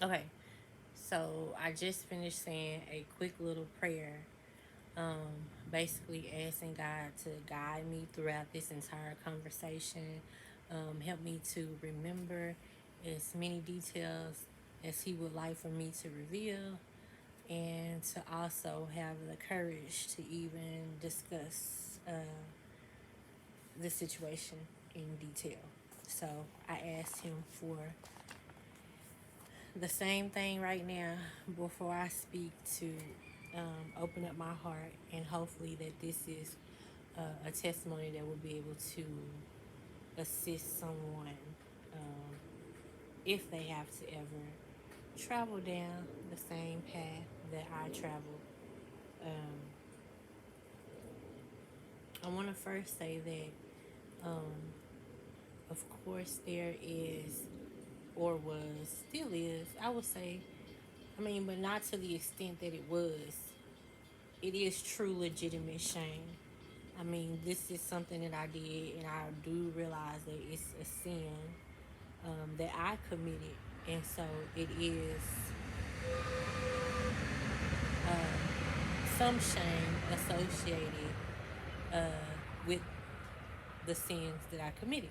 Okay, so I just finished saying a quick little prayer, basically asking God to guide me throughout this entire conversation, help me to remember as many details as He would like for me to reveal, and to also have the courage to even discuss the situation in detail. So I asked Him for the same thing right now before I speak, to open up my heart, and hopefully that this is a testimony that will be able to assist someone, um, if they have to ever travel down the same path that I traveled. Um, I want to first say that, of course, there is, or was, still is, I would say, I mean, but not to the extent that it was. It is true, legitimate shame. I mean, this is something that I did, and I do realize that it's a sin, that I committed. And so it is some shame associated with the sins that I committed.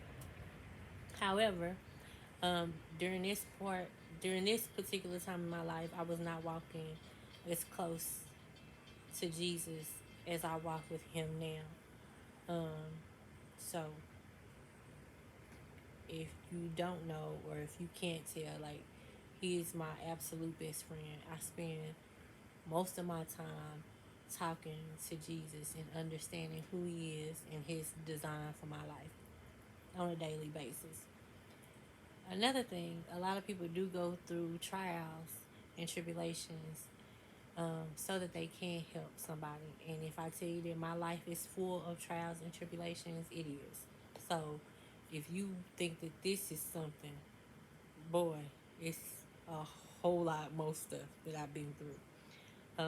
However, during this particular time in my life, I was not walking as close to Jesus as I walk with Him now. So if you don't know, or if you can't tell, like, He is my absolute best friend. I spend most of my time talking to Jesus and understanding who He is and His design for my life on a daily basis. Another thing, a lot of people do go through trials and tribulations, so that they can help somebody. And if I tell you that my life is full of trials and tribulations, it is. So if you think that this is something, boy, it's a whole lot more stuff that I've been through.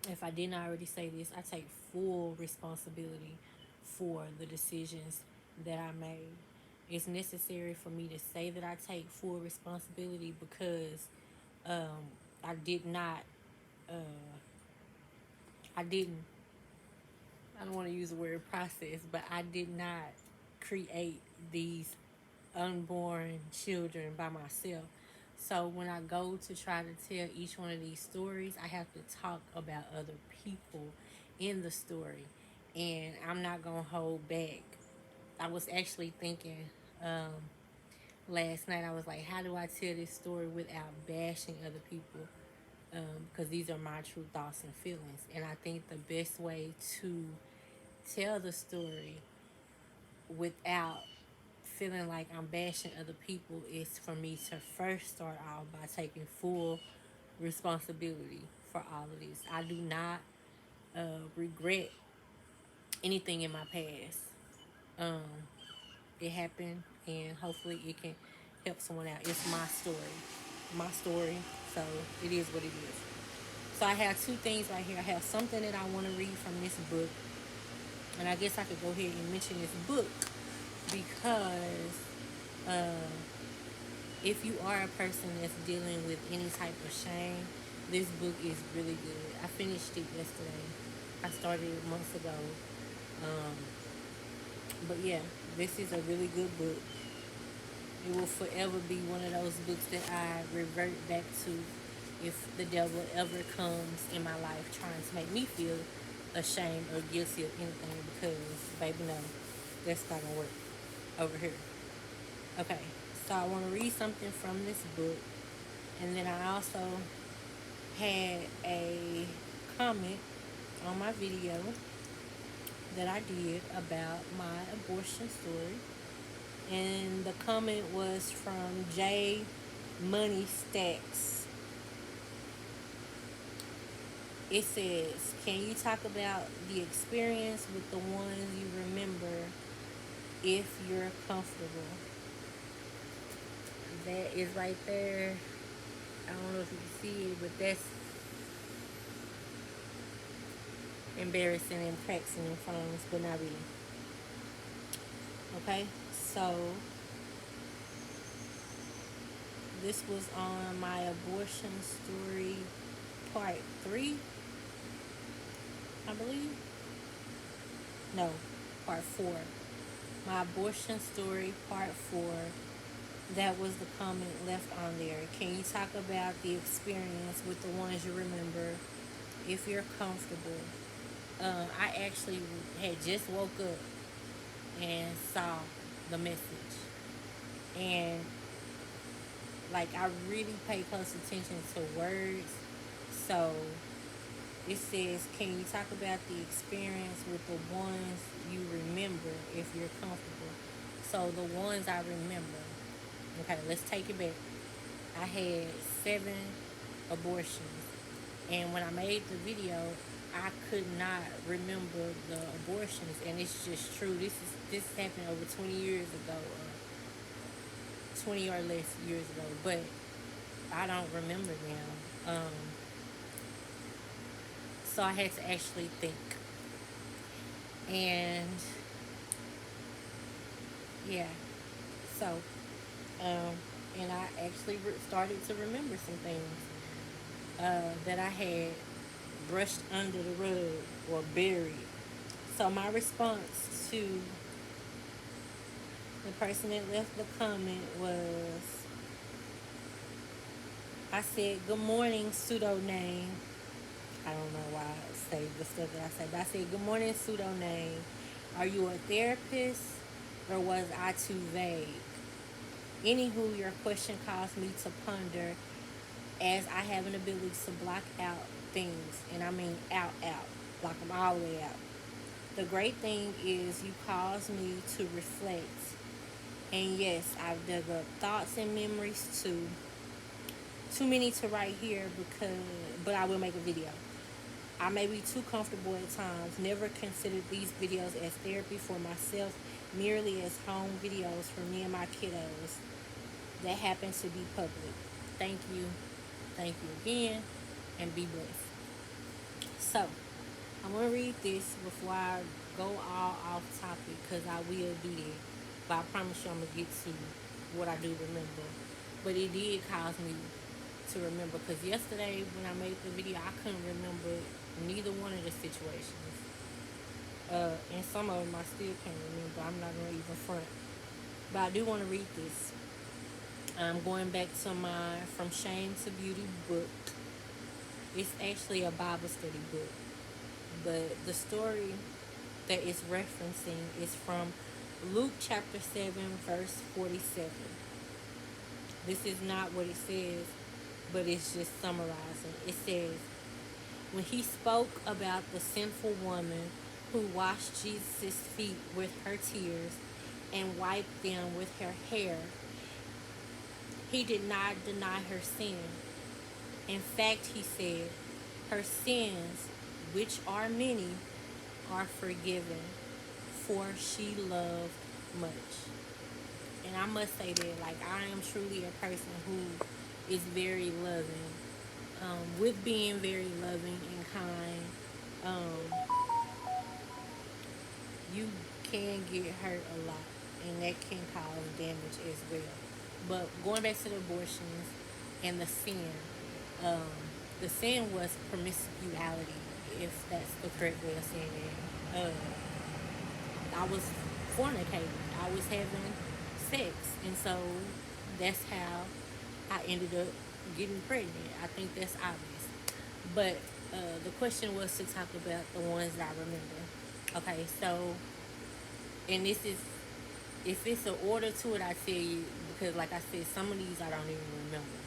If I didn't already say this, I take full responsibility for the decisions that I made. It's necessary for me to say that I take full responsibility because I did not, I didn't, I don't want to use the word process, but I did not create these unborn children by myself. So when I go to try to tell each one of these stories, I have to talk about other people in the story. And I'm not going to hold back. I was actually thinking, last night, I was like, how do I tell this story without bashing other people? Because these are my true thoughts and feelings. And I think the best way to tell the story without feeling like I'm bashing other people is for me to first start off by taking full responsibility for all of this. I do not regret anything in my past. It happened, and hopefully it can help someone out. It's my story. My story. So it is what it is. So I have two things right here. I have something that I want to read from this book. And I guess I could go ahead and mention this book because if you are a person that's dealing with any type of shame, this book is really good. I finished it yesterday. I started it months ago. But yeah, this is a really good book. It will forever be one of those books that I revert back to if the devil ever comes in my life trying to make me feel ashamed or guilty of anything, because, baby, no, that's not going to work over here. Okay, so I want to read something from this book, and then I also had a comment on my video that I did about my abortion story. And the comment was from J Money Stacks. It says, can you talk about the experience with the ones you remember if you're comfortable? That is right there. I don't know if you can see it, but that's embarrassing and practicing in phones, but not really. Okay, so This was on my abortion story part 3, I believe. No, part 4. My abortion story part 4. That was the comment left on there. Can you talk about the experience with the ones you remember, if you're comfortable? I actually had just woke up and saw the message. And like, I really pay close attention to words. So it says, can you talk about the experience with the ones you remember, if you're comfortable? So the ones I remember. Okay, let's take it back. I had 7 abortions. And when I made the video, I could not remember the abortions, and it's just true. This happened over 20 years ago, 20 or less years ago, but I don't remember them. So I had to actually think, and yeah, so and I actually started to remember some things that I had brushed under the rug or buried. So my response to the person that left the comment was, I said, good morning, pseudo name. I don't know why I say the stuff that I say, but I said, good morning, pseudo name. Are you a therapist or was I too vague? Anywho, your question caused me to ponder, as I have an ability to block out things, and I mean out, block them all the way out. The great thing is you cause me to reflect. And yes, I've dug up thoughts and memories too. Too many to write here, but I will make a video. I may be too comfortable at times. Never considered these videos as therapy for myself, merely as home videos for me and my kiddos that happen to be public. Thank you. Thank you again, and be blessed. So, I'm going to read this before I go all off topic, because I will do that. But I promise you I'm going to get to what I do remember. But it did cause me to remember, because yesterday when I made the video, I couldn't remember neither one of the situations. And some of them I still can't remember. I'm not going to even front. But I do want to read this. I'm going back to my From Shame to Beauty book. It's actually a Bible study book. But the story that it's referencing is from Luke chapter 7, verse 47. This is not what it says, but it's just summarizing. It says, when he spoke about the sinful woman who washed Jesus' feet with her tears and wiped them with her hair, he did not deny her sin. In fact, he said, her sins, which are many, are forgiven, for she loved much. And I must say that, like, I am truly a person who is very loving. With being very loving and kind, you can get hurt a lot, and that can cause damage as well. But going back to the abortions and the sin was promiscuity, if that's the correct way of saying it. I was fornicating. I was having sex, and so that's how I ended up getting pregnant. I think that's obvious. But the question was to talk about the ones that I remember. Okay, so, and this is, if it's an order to it, I tell you, because like I said, some of these I don't even remember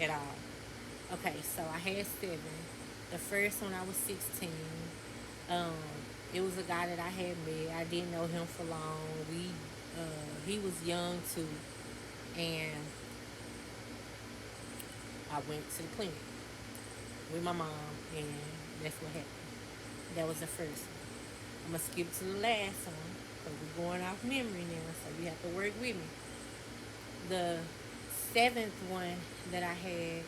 at all. Okay, so I had 7. The first one, I was 16. It was a guy that I had met. I didn't know him for long. He was young too, and I went to the clinic with my mom, and that's what happened. That was the first one. I'm gonna skip to the last one, because we're going off memory now, so you have to work with me. The 7th one that I had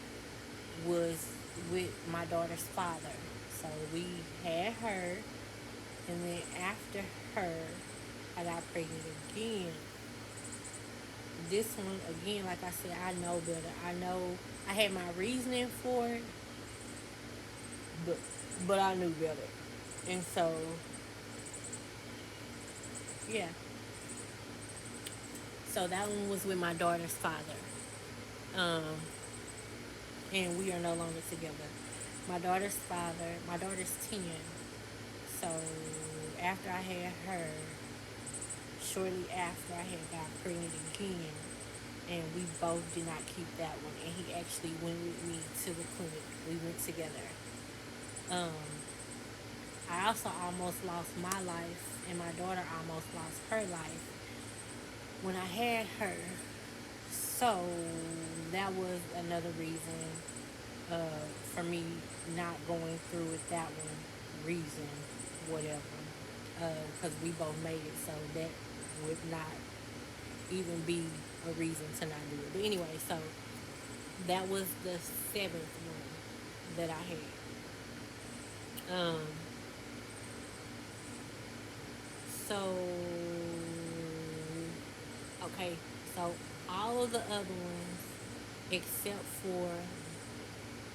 was with my daughter's father. So we had her, and then after her, I got pregnant again. This one, again, like I said, I know better. I know I had my reasoning for it, but I knew better. And so, yeah. So that one was with my daughter's father. Um, and we are no longer together. My daughter's 10. So after I had her, shortly after I had got pregnant again, and we both did not keep that one. And he actually went with me to the clinic. We went together. Um, I also almost lost my life, and my daughter almost lost her life when I had her. So that was another reason for me not going through with that one. Reason, whatever, because we both made it, so that would not even be a reason to not do it. But anyway, so that was the seventh one that I had. So okay, so all of the other ones except for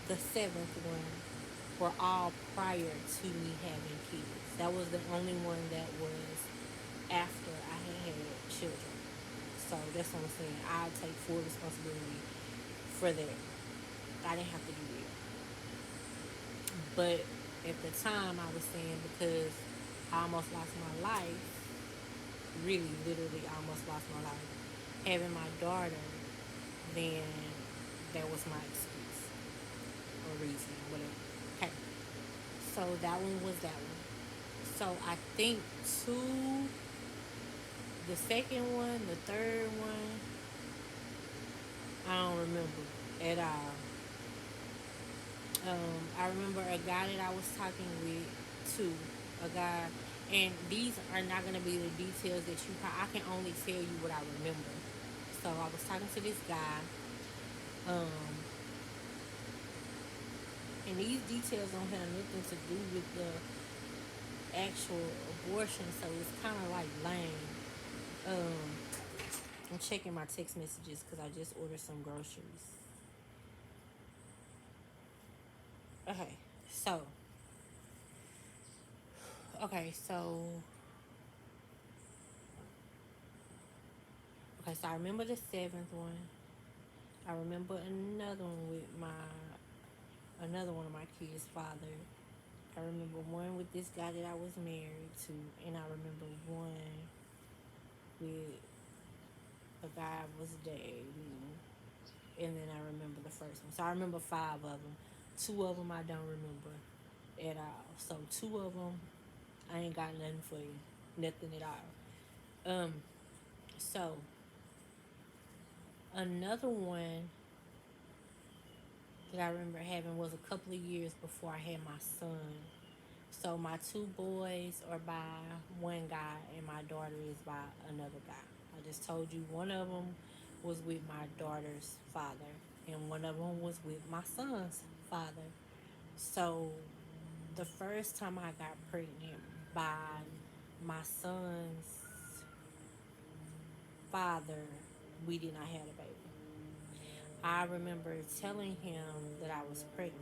the seventh one were all prior to me having kids. That was the only one that was after I had children. So that's what I'm saying. I take full responsibility for that. I didn't have to do it. But at the time, I was saying because I almost lost my life, really, literally almost lost my life, having my daughter, then that was my excuse or reason, whatever. Okay. So that one was that one. So I think two, the second one, the third one, I don't remember at all. I remember a guy that I was talking with too, a guy, and these are not gonna be the details that you. I can only tell you what I remember. So I was talking to this guy, um, and these details don't have nothing to do with the actual abortion, so it's kind of like lame. Um, I'm checking my text messages because I just ordered some groceries. Okay, so okay, so okay, so I remember the seventh one. I remember another one with another one of my kids' father. I remember one with this guy that I was married to, and I remember one with a guy I was dating, and then I remember the first one. So I remember five of them. Two of them I don't remember at all. So two of them, I ain't got nothing for you, nothing at all. So another one that I remember having was a couple of years before I had my son. So my two boys are by one guy, and my daughter is by another guy. I just told you one of them was with my daughter's father, and one of them was with my son's father. So the first time I got pregnant by my son's father, we did not have a baby. I remember telling him that I was pregnant,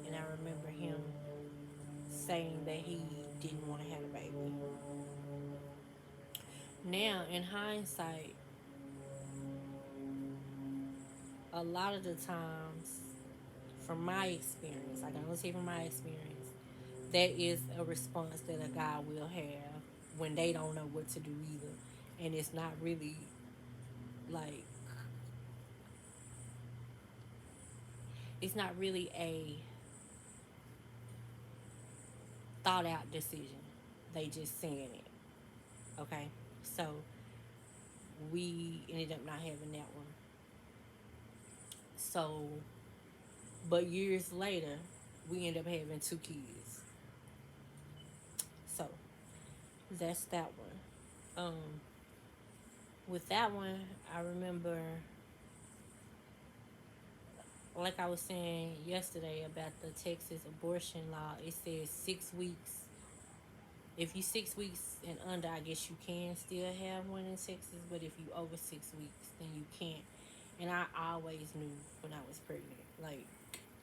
and I remember him saying that he didn't want to have a baby. Now, in hindsight, a lot of the times, from my experience, I can only say from my experience, that is a response that a guy will have when they don't know what to do either. And it's not really like, it's not really a thought out decision. They just saying it. Okay? So we ended up not having that one. So, but years later, we ended up having two kids. So that's that one. With that one, I remember, like I was saying yesterday about the Texas abortion law, it says 6 weeks If you 6 weeks and under, I guess you can still have one in Texas. But if you over 6 weeks, then you can't. And I always knew when I was pregnant. Like,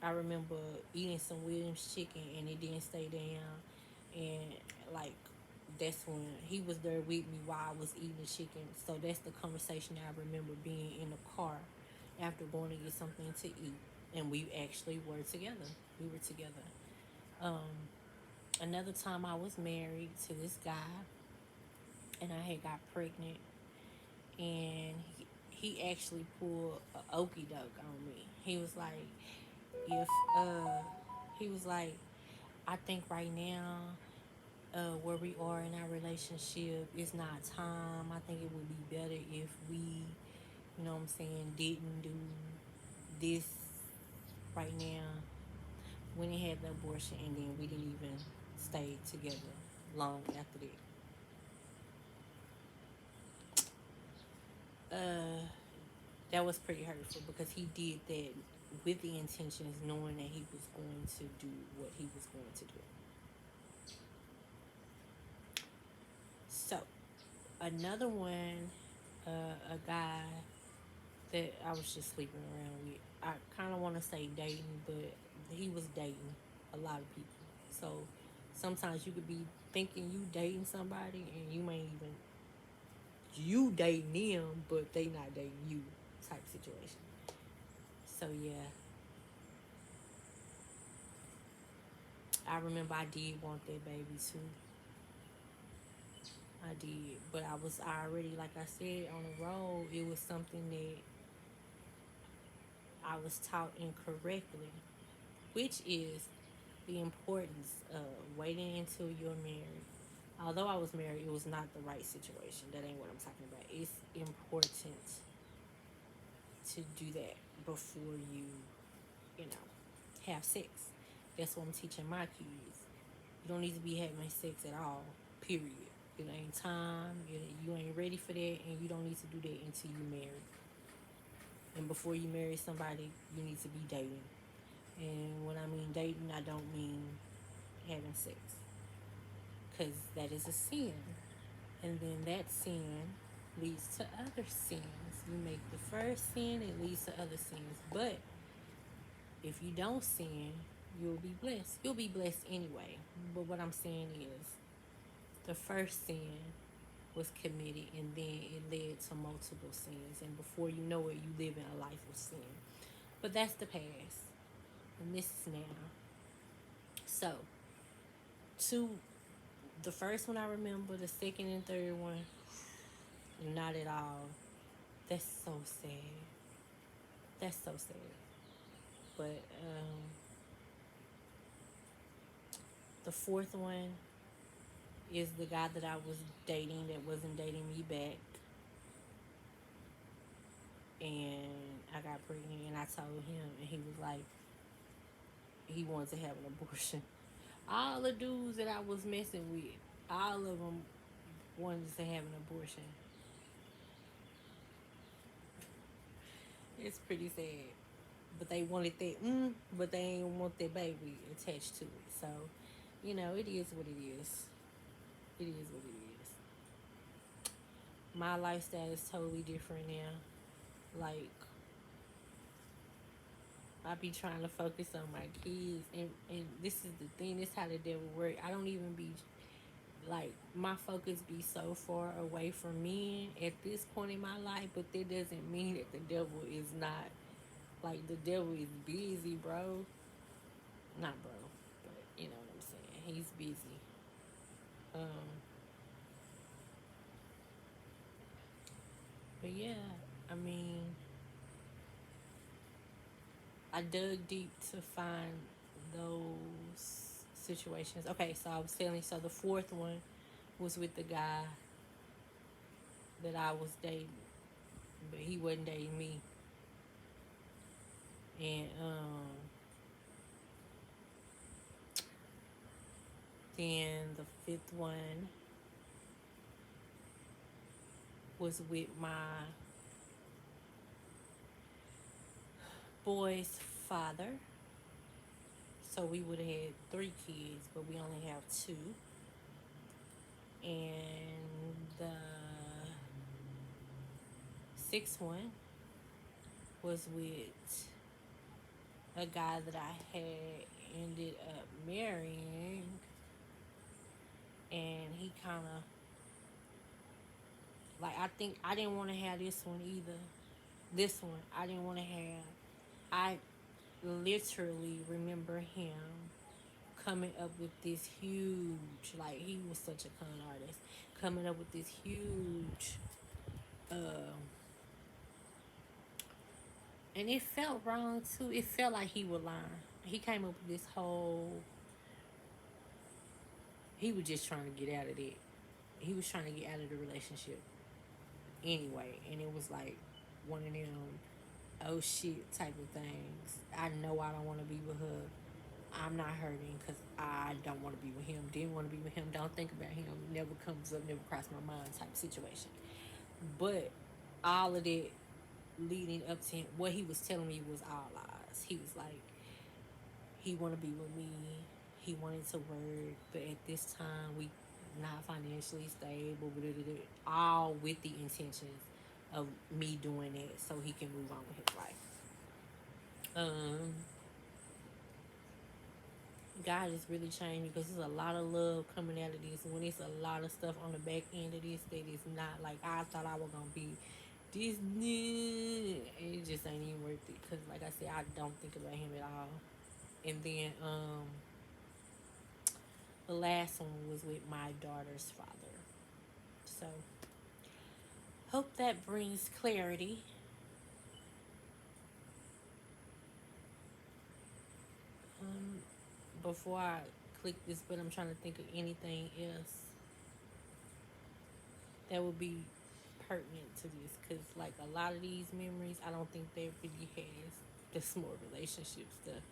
I remember eating some Williams chicken and it didn't stay down. And like, that's when he was there with me while I was eating the chicken. So that's the conversation I remember being in the car after going to get something to eat. And we actually were together. We were together. Another time I was married to this guy and I had got pregnant and he actually pulled a okey doke on me. If uh he was like, I think right now, where we are in our relationship, it's not time. I think it would be better if we, what I'm saying, didn't do this right now. When he had the abortion, and then we didn't even stay together long after that. That was pretty hurtful because he did that with the intentions, knowing that he was going to do what he was going to do. So, another one, a guy that I was just sleeping around with. I kind of want to say dating, but he was dating a lot of people. So sometimes you could be thinking you dating somebody and you may even you dating them, but they not dating you type situation. So yeah, I remember I did want that baby too. I did, but I was already, like I said, on the road. It was something that I was taught incorrectly, which is the importance of waiting until you're married. Although I was married, it was not the right situation. That ain't what I'm talking about. It's important to do that before you know, have sex. That's what I'm teaching my kids. You don't need to be having sex at all, period. It ain't time, you ain't ready for that, and you don't need to do that until you marry. And before you marry somebody, you need to be dating. And when I mean dating, I don't mean having sex, because that is a sin. And then that sin leads to other sins. You make the first sin, it leads to other sins. But if you don't sin, you'll be blessed. You'll be blessed anyway. But what I'm saying is, the first sin was committed, and then it led to multiple sins. And before you know it, you live in a life of sin. But that's the past, and this is now. So, two, the first one I remember, the second and third one, not at all. That's so sad. That's so sad. But the fourth one is the guy that I was dating that wasn't dating me back. And I got pregnant and I told him, and he was like, he wanted to have an abortion. All the dudes that I was messing with, all of them wanted to have an abortion. It's pretty sad. But they wanted that, but they ain't want that baby attached to it. So, it is what it is. It is what it is. My lifestyle is totally different now. Like, I be trying to focus on my kids, and this is the thing. This is how the devil work. I don't even be like, my focus be so far away from men at this point in my life, but that doesn't mean that the devil is not, like, the devil is busy, bro. Not bro, but you know what I'm saying. He's busy. Um, but yeah, I mean, I dug deep to find those situations. Okay, so I was telling you, so the fourth one was with the guy that I was dating, but he wasn't dating me. And then the fifth one was with my boy's father. So we would have had 3 kids, but we only have 2. And the sixth one was with a guy that I had ended up marrying, and he kind of like, I think I didn't want to have this one either. This one I didn't want to have. I literally remember him coming up with this huge, like, he was such a con artist, coming up with this huge, uh, and it felt wrong too. It felt like he was lying. He came up with this whole. He was just trying to get out of it. He was trying to get out of the relationship anyway, and it was like one of them oh shit type of things. I know I don't want to be with her. I'm not hurting because I don't want to be with him. Didn't want to be with him. Don't think about him. Never comes up. Never crossed my mind type situation. But all of that leading up to him, what he was telling me was all lies. He was like, he want to be with me. He wanted to work, but at this time we not financially stable. All with the intentions of me doing it so he can move on with his life. Um, God has really changed me because there's a lot of love coming out of this. When it's a lot of stuff on the back end of this that is not like I thought I was gonna be. This it just ain't even worth it because, like I said, I don't think about him at all. And then the last one was with my daughter's father. So hope that brings clarity. Um, Before I click this, but I'm trying to think of anything else that would be pertinent to this because, like, a lot of these memories, I don't think they really has the small relationship stuff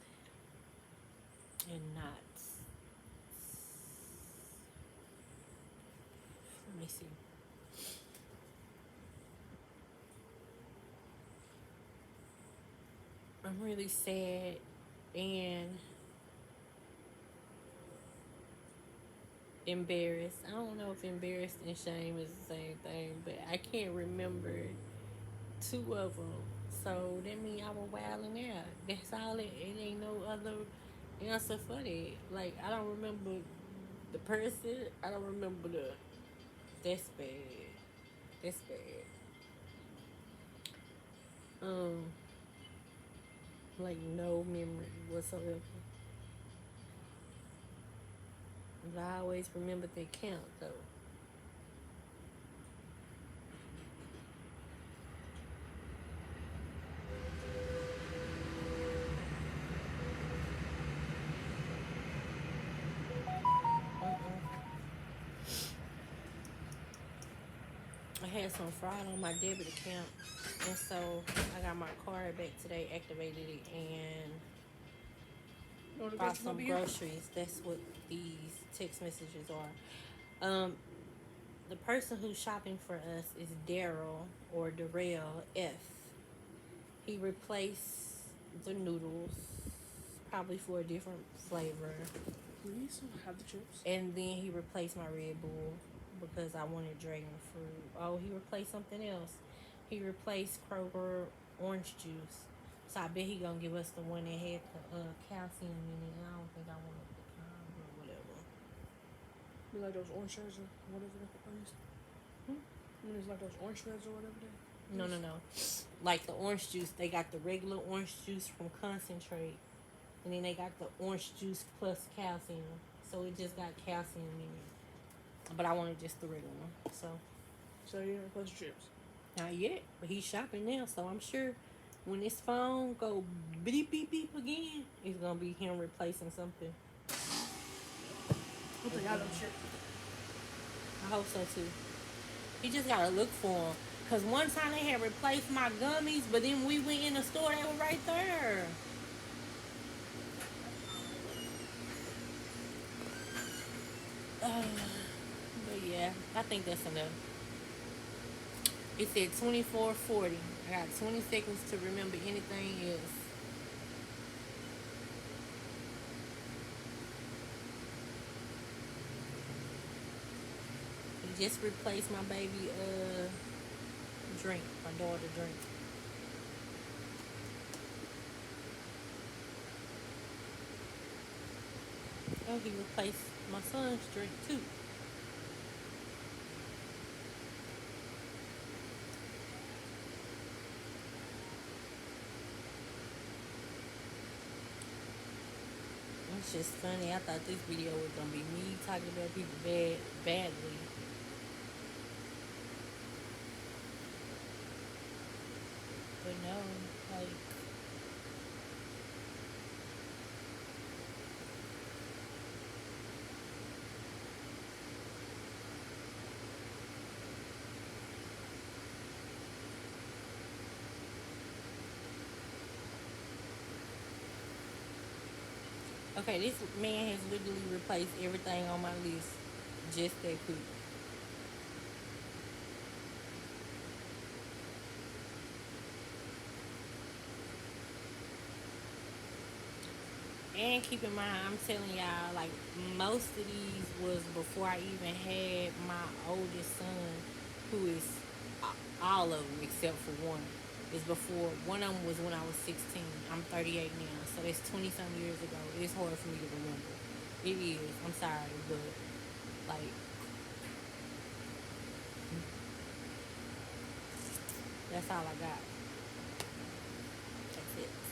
and not. Let me see. I'm really sad and embarrassed. I don't know if embarrassed and shame is the same thing, but I can't remember two of them. So that means I was wilding out. That's all it ain't no other answer for that. Like, I don't remember the person. I don't remember the. That's bad. That's bad. Um, like no memory whatsoever. But I always remember they count though. Mm-mm. I had some fraud on my debit account, and so I got my card back today, activated it, and bought some groceries. That's what these text messages are. The person who's shopping for us is Daryl or Darrell F. He replaced the noodles, probably for a different flavor. Please have the chips. And then he replaced my Red Bull because I wanted dragon fruit. Oh, he replaced something else. He replaced Kroger orange juice. So I bet he gonna give us the one that had the calcium in it. I don't think I want the pecan or whatever. You like those orange shreds or whatever they use? I mean, it's like those orange shreds or whatever they use? No. Like the orange juice, they got the regular orange juice from concentrate. And then they got the orange juice plus calcium. So it just got calcium in it. But I wanted just the regular one. So you didn't replace the chips? Not yet. But he's shopping now. So I'm sure when this phone go beep beep beep again, it's gonna be him replacing something. Hope they got them chips. I hope so too. He just gotta look for them. Cause one time they had replaced my gummies, but then we went in the store, they were right there. But yeah, I think that's enough. It said 24:40. I got 20 seconds to remember anything else. just replaced my baby drink, my daughter drink. Oh, he replaced my son's drink too. It's just funny. I thought this video was gonna be me talking about people badly. But no, like, okay, this man has literally replaced everything on my list just that quick. And keep in mind, I'm telling y'all, like, most of these was before I even had my oldest son, who is all of them except for one. Is before one of them was when I was 16. I'm 38 now, so that's 20 some years ago. It's hard for me to remember. It is. I'm sorry, but like that's all I got. That's it.